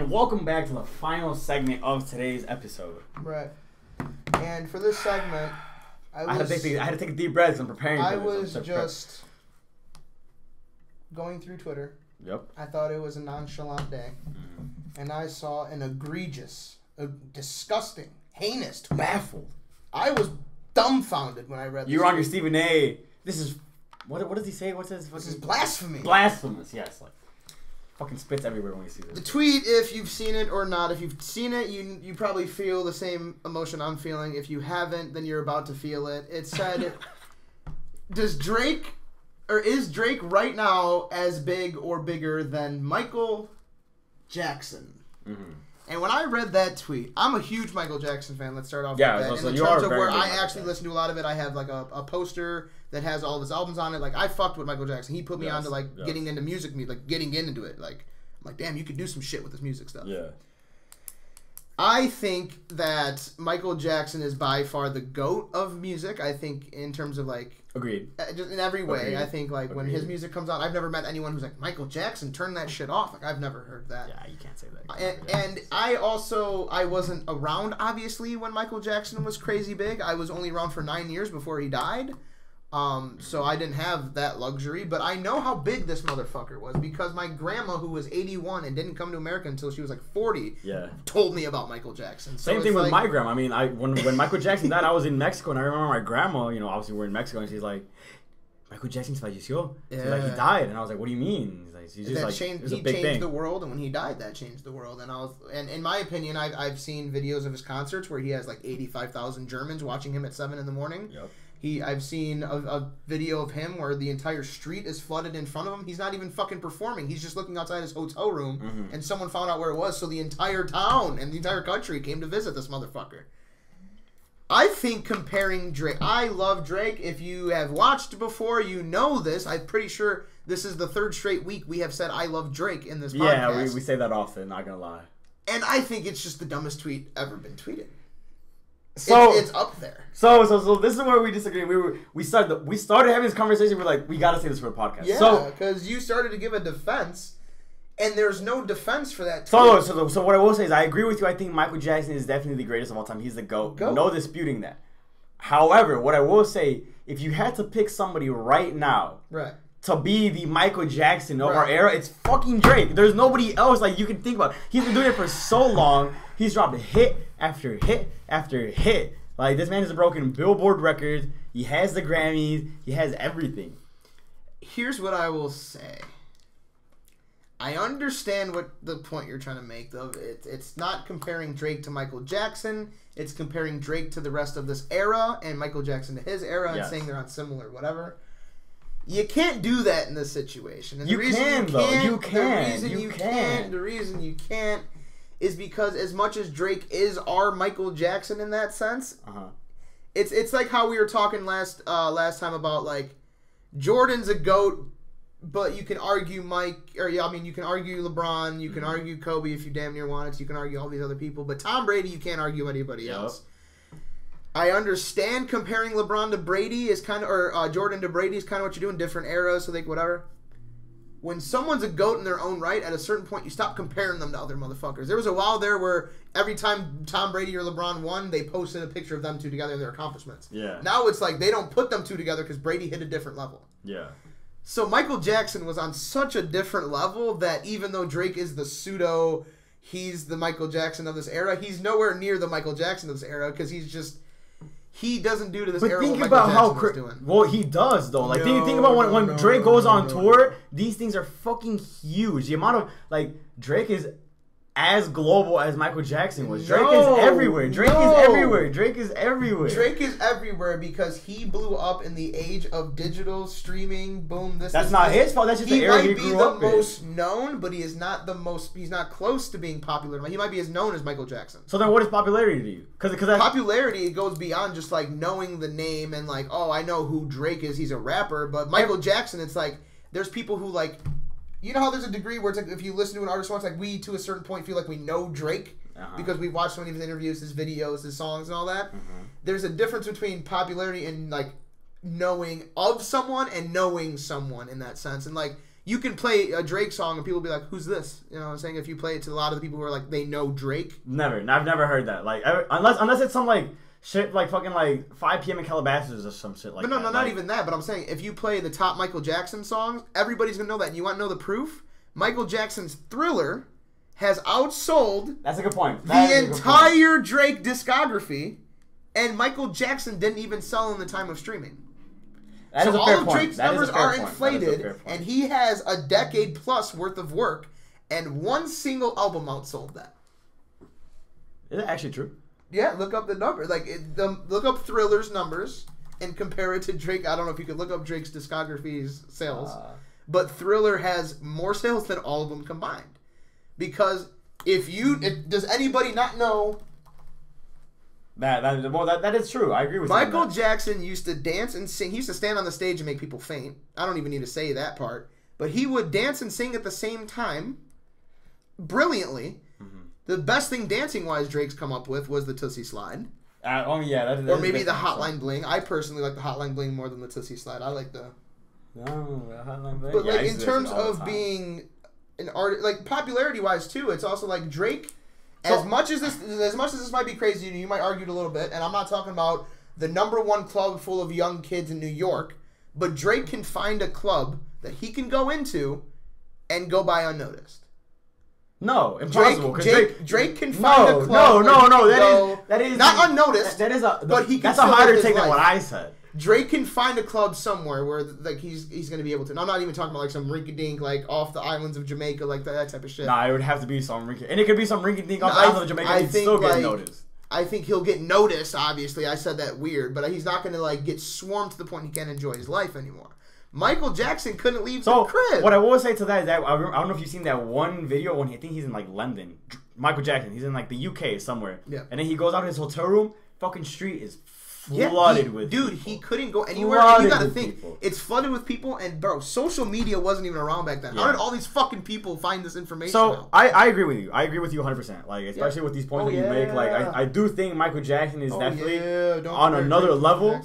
And welcome back to the final segment of today's episode. Right. And for this segment, I had to take a deep breath because I'm preparing for this. I was just going through Twitter. Yep. I thought it was a nonchalant day. And I saw an egregious, disgusting, heinous tweet. Baffled. I was dumbfounded when I read this. You were on your Stephen A. This is... What does he say? What's his... This is blasphemy. Blasphemous, yes. Like, fucking spits everywhere when you see this. The tweet, if you've seen it or not, if you've seen it, you probably feel the same emotion I'm feeling. If you haven't, then you're about to feel it. It said, is Drake right now as big or bigger than Michael Jackson? Mm-hmm. And when I read that tweet, I'm a huge Michael Jackson fan. Let's start off with that. So in terms of where I actually listen to a lot of it, I have like a poster that has all of his albums on it. Like, I fucked with Michael Jackson. He put me on to getting into music, like getting into it. Like, I'm like, damn, you could do some shit with this music stuff. Yeah. I think that Michael Jackson is by far the GOAT of music. I think in terms of like... Agreed. Just in every way. Agreed. I think like when his music comes out, I've never met anyone who's like, Michael Jackson, turn that shit off. Like, I've never heard that. Yeah, you can't say that. And I wasn't around, obviously, when Michael Jackson was crazy big. I was only around for 9 years before he died. So I didn't have that luxury, but I know how big this motherfucker was because my grandma, who was 81 and didn't come to America until she was like 40, told me about Michael Jackson. So same thing with my grandma. I mean, when Michael Jackson died, I was in Mexico, and I remember my grandma, you know, obviously we're in Mexico, and she's like, Michael Jackson falleció. She's like, he died, and I was like, what do you mean? He's just like, he changed the world, and when he died, that changed the world. And in my opinion, I've seen videos of his concerts where he has like 85,000 Germans watching him at 7 in the morning. Yep. I've seen a video of him where the entire street is flooded in front of him. He's not even fucking performing. He's just looking outside his hotel room, and someone found out where it was, so the entire town and the entire country came to visit this motherfucker. I think comparing Drake... I love Drake. If you have watched before, you know this. I'm pretty sure this is the third straight week we have said I love Drake in this podcast. Yeah, we say that often, not gonna lie. And I think it's just the dumbest tweet ever been tweeted. So it's up there. So this is where we disagree. We started having this conversation. We're like, we gotta say this for a podcast. Yeah, because you started to give a defense, and there's no defense for that. So what I will say is, I agree with you. I think Michael Jackson is definitely the greatest of all time. He's the GOAT. No disputing that. However, what I will say, if you had to pick somebody right now, to be the Michael Jackson of our era, it's fucking Drake. There's nobody else like you can think about. He's been doing it for so long. He's dropped hit after hit after hit. Like, this man has broken Billboard records. He has the Grammys. He has everything. Here's what I will say. I understand what the point you're trying to make, though. It's not comparing Drake to Michael Jackson. It's comparing Drake to the rest of this era and Michael Jackson to his era and saying they're on similar whatever. You can't do that in this situation. And the reason you can't is because as much as Drake is our Michael Jackson in that sense, it's like how we were talking last time about like Jordan's a GOAT, but you can argue you can argue LeBron, you can argue Kobe if you damn near wanted to, you can argue all these other people, but Tom Brady, you can't argue anybody else. I understand comparing LeBron to Brady is kind of, or Jordan to Brady is kind of what you're doing, different eras, so whatever. When someone's a GOAT in their own right, at a certain point, you stop comparing them to other motherfuckers. There was a while there where every time Tom Brady or LeBron won, they posted a picture of them two together and their accomplishments. Yeah. Now it's like they don't put them two together because Brady hit a different level. Yeah. So Michael Jackson was on such a different level that even though Drake is the pseudo, he's the Michael Jackson of this era, he's nowhere near the Michael Jackson of this era because he's just... He doesn't do to this era what Michael Jackson is doing. Well, he does, though. Like, think about when Drake goes on tour, these things are fucking huge. The amount of, like, Drake is as global as Michael Jackson was. Drake is everywhere. Drake is everywhere because he blew up in the age of digital streaming. Boom. That's not his fault. That's just the era he grew up in. He might be the most known, but he is not the most. He's not close to being popular. He might be as known as Michael Jackson. So then, what is popularity to you? Because popularity goes beyond just like knowing the name and like, oh, I know who Drake is. He's a rapper. But Michael Jackson, it's like there's people who like. You know how there's a degree where it's like if you listen to an artist once, like we to a certain point feel like we know Drake because we've watched so many of his interviews, his videos, his songs, and all that. There's a difference between popularity and like knowing of someone and knowing someone in that sense. And like You can play a Drake song and people will be like, "Who's this?" You know what I'm saying? If you play it to a lot of the people who are like, they know Drake. Never. I've never heard that. Like, unless it's some like shit like fucking like 5 p.m. in Calabasas or some shit like that. But no, like, not even that. But I'm saying if you play the top Michael Jackson songs, everybody's gonna know that. And you want to know the proof? Michael Jackson's Thriller has outsold. That's a good point. The entire Drake discography, and Michael Jackson didn't even sell in the time of streaming. That so is a all fair of point. Drake's That numbers are inflated, and he has a decade plus worth of work, and one single album outsold that. Is that actually true? Yeah, look up the number. Look up Thriller's numbers and compare it to Drake. I don't know if you could look up Drake's discography's sales, but Thriller has more sales than all of them combined. Because does anybody not know? That is true. I agree with you. Michael Jackson used to dance and sing. He used to stand on the stage and make people faint. I don't even need to say that part. But he would dance and sing at the same time, brilliantly. Mm-hmm. The best thing dancing-wise Drake's come up with was the Tootsie Slide. Oh, yeah. Or maybe the Hotline Bling. I personally like the Hotline Bling more than the Tootsie Slide. I like the... No, the Hotline Bling. But like in terms of being an artist, like popularity-wise too, it's also like Drake... As much as this might be crazy, you might argue it a little bit, and I'm not talking about the #1 club full of young kids in New York, but Drake can find a club that he can go into and go by unnoticed. No, impossible. Drake can find a club. No. That is not unnoticed. That's a harder take than what I said. Drake can find a club somewhere where like he's going to be able to. And I'm not even talking about like some rinky-dink like off the islands of Jamaica like that type of shit. Nah, it would have to be some and it could be some rinky-dink off the islands of Jamaica. He'd still get noticed. I think he'll get noticed. Obviously, I said that weird, but he's not going to like get swarmed to the point he can't enjoy his life anymore. Michael Jackson couldn't leave the crib. What I will say to that is that I don't know if you've seen that one video when I think he's in like London. Michael Jackson, he's in like the UK somewhere. Yeah. And then he goes out to his hotel room. Fucking street is flooded with people. He couldn't go anywhere. And you got to think, it's flooded with people. And bro, social media wasn't even around back then. Yeah. How did all these fucking people find this information? So I agree with you. I agree with you 100%. Like especially with these points that you make. Like I do think Michael Jackson is definitely on another level.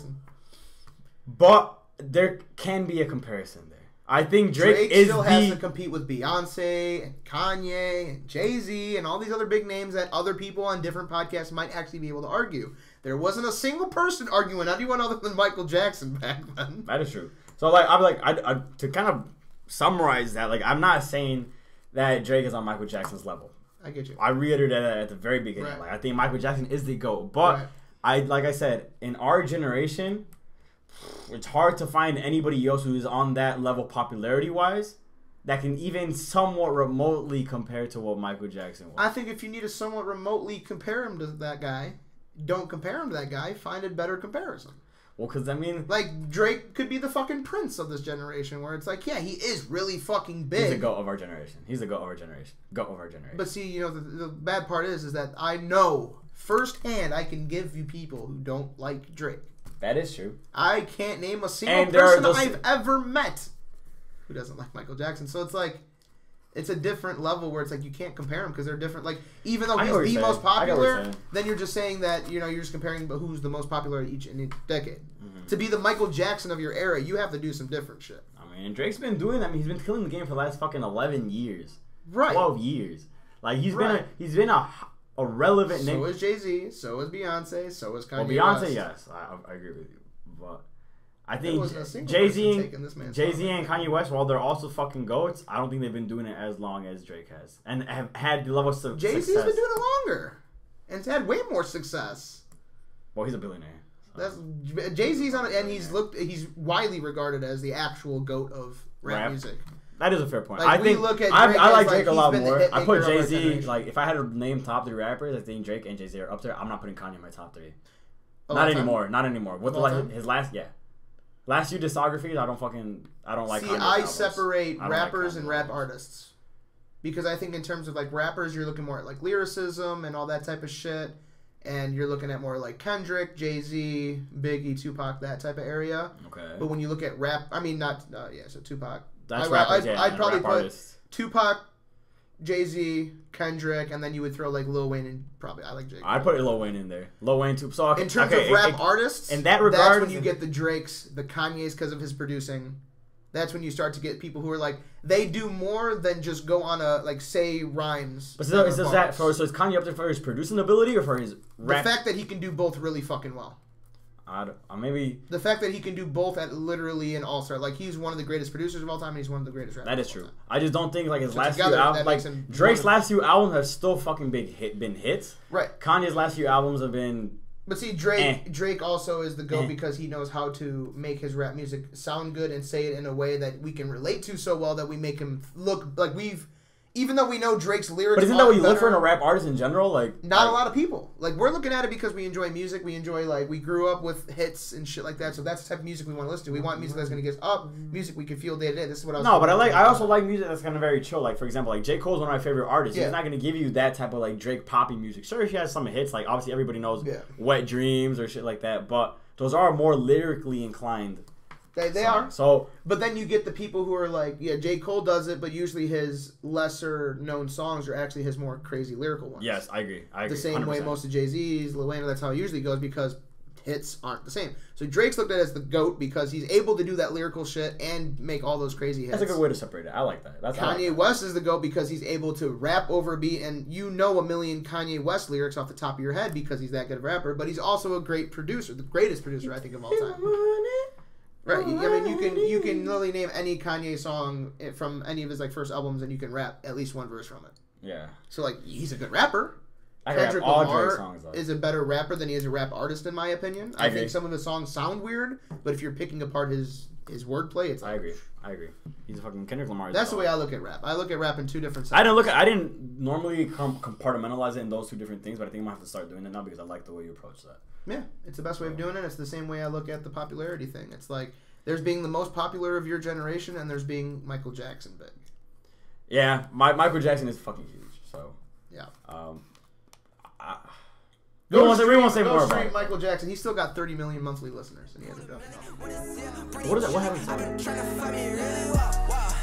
But there can be a comparison there. I think Drake still has to compete with Beyonce and Kanye and Jay-Z and all these other big names that other people on different podcasts might actually be able to argue. There wasn't a single person arguing anyone other than Michael Jackson back then. That is true. So like I to kind of summarize that, like I'm not saying that Drake is on Michael Jackson's level. I get you. I reiterated that at the very beginning. Right. Like I think Michael Jackson is the GOAT. But like I said, in our generation, it's hard to find anybody else who is on that level popularity-wise that can even somewhat remotely compare to what Michael Jackson was. I think if you need to somewhat remotely compare him to that guy, don't compare him to that guy. Find a better comparison. Well, because I mean... Like, Drake could be the fucking Prince of this generation, where it's like, yeah, he is really fucking big. He's the GOAT of our generation. He's the GOAT of our generation. GOAT of our generation. But see, you know, the bad part is that I know firsthand I can give you people who don't like Drake. That is true. I can't name a single person I've ever met who doesn't like Michael Jackson. So it's like, it's a different level where it's like you can't compare them because they're different. Like, even though he's the most popular, then you're just saying that, you know, you're just comparing who's the most popular in each decade. Mm-hmm. To be the Michael Jackson of your era, you have to do some different shit. I mean, Drake's been doing that. I mean, he's been killing the game for the last fucking 11 years. Right. 12 years. Like, he's been a relevant name. So is Jay-Z, so is Beyonce, so is Kanye West. Well, Beyonce, yes. I agree with you. But I think Jay-Z and Kanye West, while they're also fucking GOATs, I don't think they've been doing it as long as Drake has. And have had the level of success. Jay-Z's been doing it longer. And it's had way more success. Well, he's a billionaire. So. Jay-Z's on it, and he's widely regarded as the actual GOAT of rap music. That is a fair point. Like, I like Drake a lot more. I put Jay-Z, like, if I had to name top 3 rappers, I think Drake and Jay-Z are up there. I'm not putting Kanye in my top 3. Not anymore. With his last few discographies, I don't like. See, I separate rappers and rap artists. Because I think in terms of, like, rappers, you're looking more at, like, lyricism and all that type of shit. And you're looking at more like Kendrick, Jay-Z, Biggie, Tupac, that type of area. Okay. But when you look at rap, I mean, so Tupac. I'd probably put artists. Tupac, Jay-Z, Kendrick, and then you would throw like Lil Wayne and I like Jay. I'd put Lil Wayne in there. Lil Wayne too. So in terms of rap artists, in that regard, that's when you get the Drakes, the Kanyes because of his producing, That's when you start to get people who are like, they do more than just go on a, like, say rhymes. But so is Kanye up there for his producing ability or for his rap? The fact that he can do both really fucking well. Maybe the fact that he can do both at literally an all-star. Like, he's one of the greatest producers of all time, and he's one of the greatest rappers. That is true. I just don't think, like, his last few albums, like, Drake's last few albums have still fucking been hits. Right. Kanye's last few albums have been... But see, Drake also is the GOAT because he knows how to make his rap music sound good and say it in a way that we can relate to so well that we make him look like even though we know Drake's lyrics. But isn't that what you look for in a rap artist in general? Like, not a lot of people. Like, we're looking at it because we enjoy music. We enjoy, like, we grew up with hits and shit like that. So that's the type of music we want to listen to. We want music that's going to get us up. Music we can feel day to day. This is what I was. No, but I also like music that's kind of very chill. Like, for example, like J. Cole's one of my favorite artists. Yeah. He's not going to give you that type of, like, Drake poppy music. Sure, he has some hits. Like, obviously everybody knows Wet Dreams or shit like that. But those are more lyrically inclined. They are. So, but then you get the people who are like, yeah, J. Cole does it, but usually his lesser known songs are actually his more crazy lyrical ones. Yes, I agree. The same 100%. Way most of Jay-Z's, Lil Wayne, that's how it usually goes because hits aren't the same. So Drake's looked at as the GOAT because he's able to do that lyrical shit and make all those crazy hits. That's a good way to separate it. I like that. Kanye West is the GOAT because he's able to rap over a beat, and you know a million Kanye West lyrics off the top of your head because he's that good of a rapper, but he's also a great producer, the greatest producer, I think, of all time. Right, I mean, you can literally name any Kanye song from any of his, like, first albums, and you can rap at least one verse from it. Yeah. So, like, he's a good rapper. Kendrick Lamar is a better rapper than he is a rap artist, in my opinion. I think some of his songs sound weird, but if you're picking apart his wordplay, it's like... I agree. He's a fucking Kendrick Lamar. That's the way I look at rap. I look at rap in two different sides. I didn't normally compartmentalize it in those two different things, but I think I'm going to have to start doing it now because I like the way you approach that. Yeah, it's the best way of doing it. It's the same way I look at the popularity thing. It's like, there's being the most popular of your generation, and there's being Michael Jackson big. Yeah, Michael Jackson is fucking huge, so... Yeah. We won't say more about it. Michael Jackson. He's still got 30 million monthly listeners, and he hasn't done enough. What is that? What happened to him?